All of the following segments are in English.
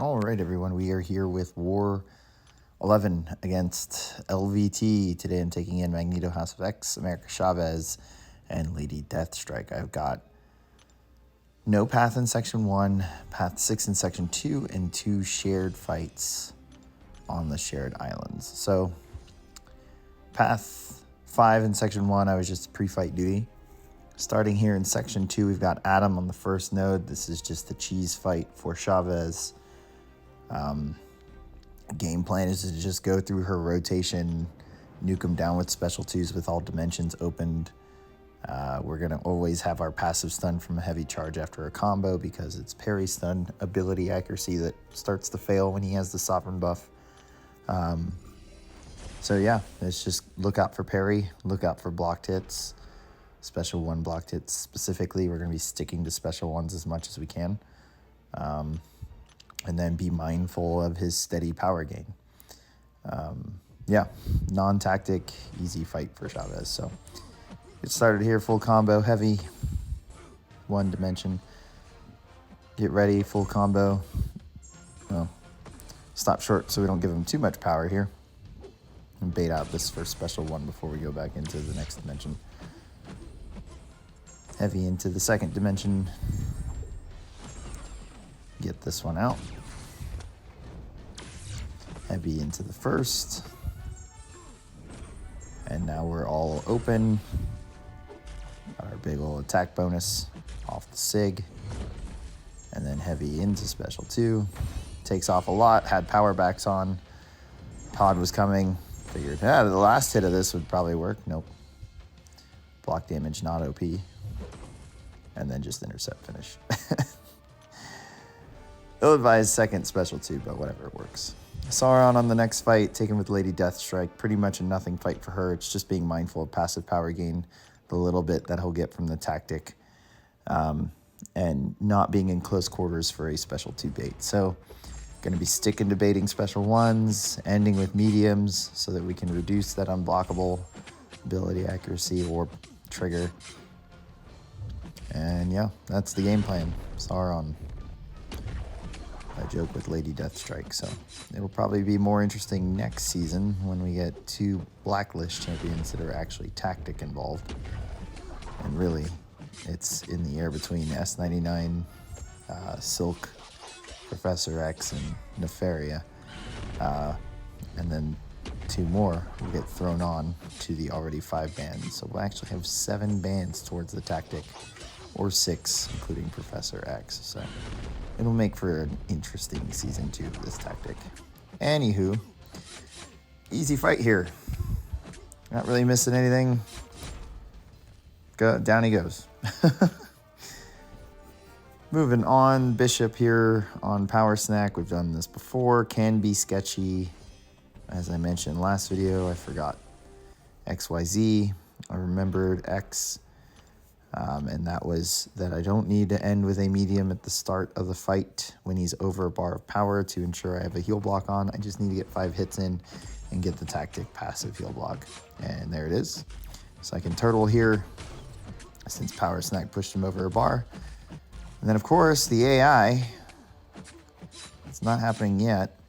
All right, everyone, we are here with War 11 against LVT. Today I'm taking in Magneto House of X, America Chavez, and Lady Deathstrike. I've got no path in Section 1, path 6 in Section 2, and 2 shared fights on the shared islands. So, path 5 in Section 1, I was just pre-fight duty. Starting here in Section 2, we've got Adam on the first node. This is just the cheese fight for Chavez. Game plan is to just go through her rotation, nuke them down with special 2s with all dimensions opened. We're going to always have our passive stun from a heavy charge after a combo because it's parry stun ability accuracy that starts to fail when he has the Sovereign buff. So yeah, it's just look out for parry, look out for blocked hits, special 1 blocked hits specifically. We're going to be sticking to special 1s as much as we can. And then be mindful of his steady power gain. Yeah, non-tactic, easy fight for Chavez. So get started here, full combo, heavy, 1 dimension. Get ready, full combo. Well, stop short so we don't give him too much power here. And bait out this first special 1 before we go back into the next dimension. Heavy into the second dimension. Get this one out. Heavy into the first. And now we're all open. Got our big old attack bonus off the SIG. And then heavy into special 2. Takes off a lot, had power backs on. Pod was coming. Figured, the last hit of this would probably work. Nope. Block damage, not OP. And then just intercept finish. Ill-advised second special 2, but whatever, it works. Sauron on the next fight, taken with Lady Deathstrike. Pretty much a nothing fight for her. It's just being mindful of passive power gain, the little bit that he'll get from the tactic, and not being in close quarters for a special 2 bait. So, going to be sticking to baiting special 1s, ending with mediums so that we can reduce that unblockable ability accuracy or trigger. And yeah, that's the game plan. Sauron. I joke with Lady Deathstrike, so it'll probably be more interesting next season when we get 2 Blacklist champions that are actually tactic involved. And really, it's in the air between S99, Silk, Professor X, and Nefaria. And then 2 more will get thrown on to the already 5 bands. So we'll actually have 7 bands towards the tactic, or 6, including Professor X. So it'll make for an interesting season 2 of this tactic. Anywho, easy fight here. Not really missing anything. Down he goes. Moving on, Bishop here on Power Snack. We've done this before. Can be sketchy. As I mentioned last video, I forgot XYZ. I remembered X. And that was that I don't need to end with a medium at the start of the fight when he's over a bar of power to ensure I have a heal block on. I just need to get 5 hits in and get the tactic passive heal block. And there it is. So I can turtle here since Power Snack pushed him over a bar. And then, of course, the AI, it's not happening yet.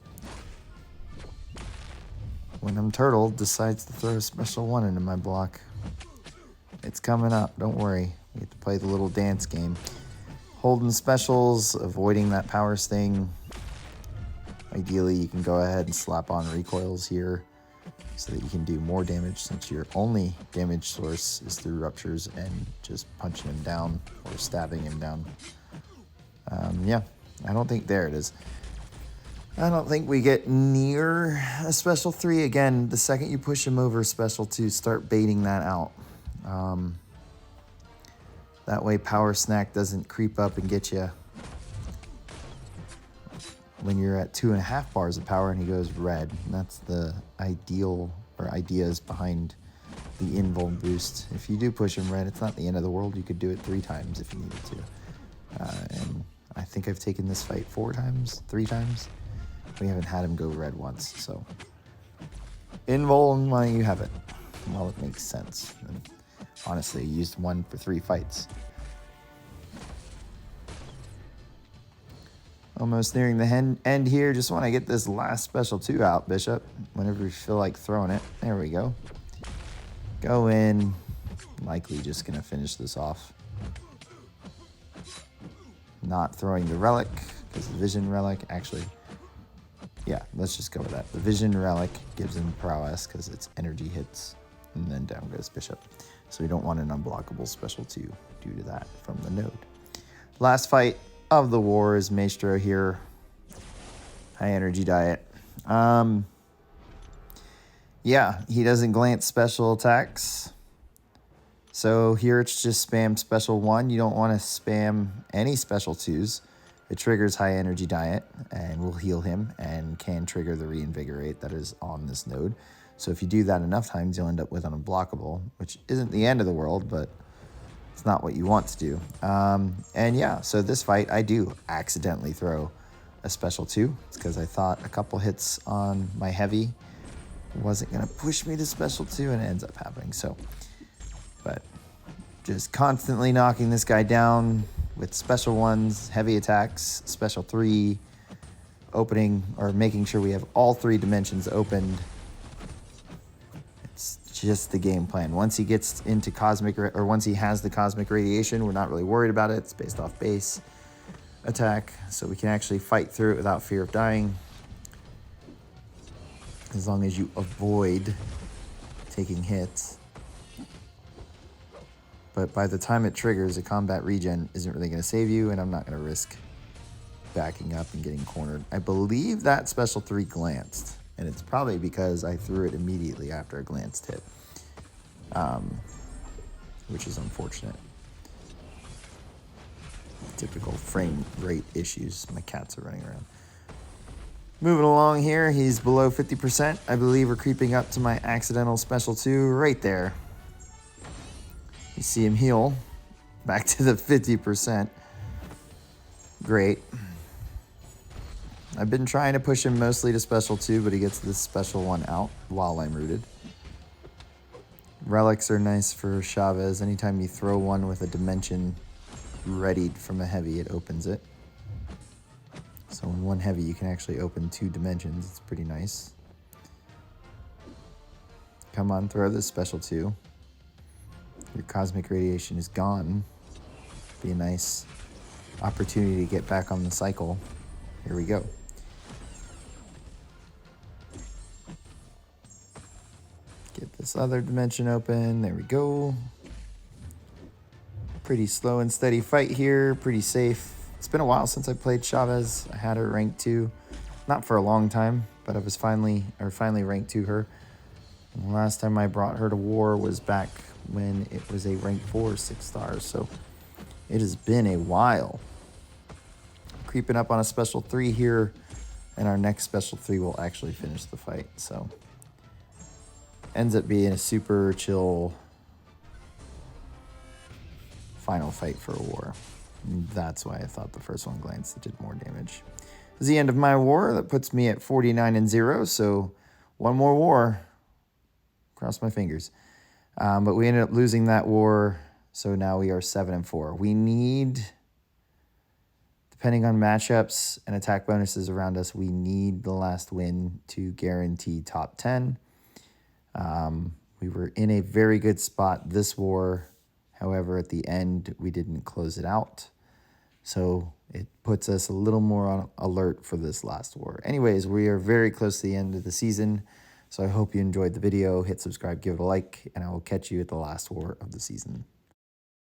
When I'm turtled, decides to throw a special 1 into my block. It's coming up, don't worry. We have to play the little dance game. Holding specials, avoiding that power sting. Ideally, you can go ahead and slap on recoils here so that you can do more damage since your only damage source is through ruptures and just punching him down or stabbing him down. Yeah, I don't think, there it is. I don't think we get near a special 3. Again, the second you push him over special 2, start baiting that out. That way Power Snack doesn't creep up and get you when you're at 2.5 bars of power and he goes red. And that's the ideal or ideas behind the invuln boost. If you do push him red, it's not the end of the world. You could do it 3 times if you needed to. And I think I've taken this fight 4 times, 3 times. We haven't had him go red once, so invuln, well, you have it. Well, it makes sense. And honestly, I used 1 for 3 fights. Almost nearing the end here. Just want to get this last special 2 out, Bishop. Whenever you feel like throwing it. There we go. Go in. Likely just going to finish this off. Not throwing the relic, because the vision relic actually... Yeah, let's just go with that. The vision relic gives him prowess because it's energy hits. And then down goes Bishop. So we don't want an unblockable special 2 due to that from the node. Last fight of the war is Maestro here. High energy diet. Yeah, he doesn't glance special attacks. So here it's just spam special 1. You don't want to spam any special 2s. It triggers high energy diet and will heal him and can trigger the reinvigorate that is on this node. So if you do that enough times, you'll end up with an unblockable, which isn't the end of the world, but it's not what you want to do. And yeah, so this fight, I do accidentally throw a special 2. It's because I thought a couple hits on my heavy wasn't going to push me to special 2, and it ends up happening. So, but just constantly knocking this guy down with special 1s, heavy attacks, special 3, opening or making sure we have all 3 dimensions opened. It's just the game plan. Once he gets into once he has the cosmic radiation, we're not really worried about it. It's based off base attack, so we can actually fight through it without fear of dying. As long as you avoid taking hits. But by the time it triggers, a combat regen isn't really going to save you, and I'm not going to risk backing up and getting cornered. I believe that special 3 glanced, and it's probably because I threw it immediately after a glanced hit, which is unfortunate. Typical frame rate issues. My cats are running around. Moving along here, he's below 50%. I believe we're creeping up to my accidental special 2 right there. You see him heal back to the 50%. Great. I've been trying to push him mostly to special 2, but he gets this special 1 out while I'm rooted. Relics are nice for Chavez. Anytime you throw one with a dimension readied from a heavy, it opens it. So in one heavy, you can actually open 2 dimensions. It's pretty nice. Come on, throw this special 2. Your cosmic radiation is gone. Be a nice opportunity to get back on the cycle. Here we go. Get this other dimension open. There we go. Pretty slow and steady fight here. Pretty safe. It's been a while since I played Chavez. I had her ranked 2. Not for a long time, but I was finally ranked 2 her. And the last time I brought her to war was back when it was a rank 4 6 stars. So it has been a while. Creeping up on a special 3 here, and our next special 3 will actually finish the fight. So ends up being a super chill final fight for a war. And that's why I thought the first one glanced did more damage. It was the end of my war. That puts me at 49-0. So one more war. Cross my fingers. But we ended up losing that war. So now we are 7-4. We need, depending on matchups and attack bonuses around us, we need the last win to guarantee top 10. We were in a very good spot this war. However, at the end, we didn't close it out. So it puts us a little more on alert for this last war. Anyways, we are very close to the end of the season. So I hope you enjoyed the video. Hit subscribe, give it a like, and I will catch you at the last war of the season.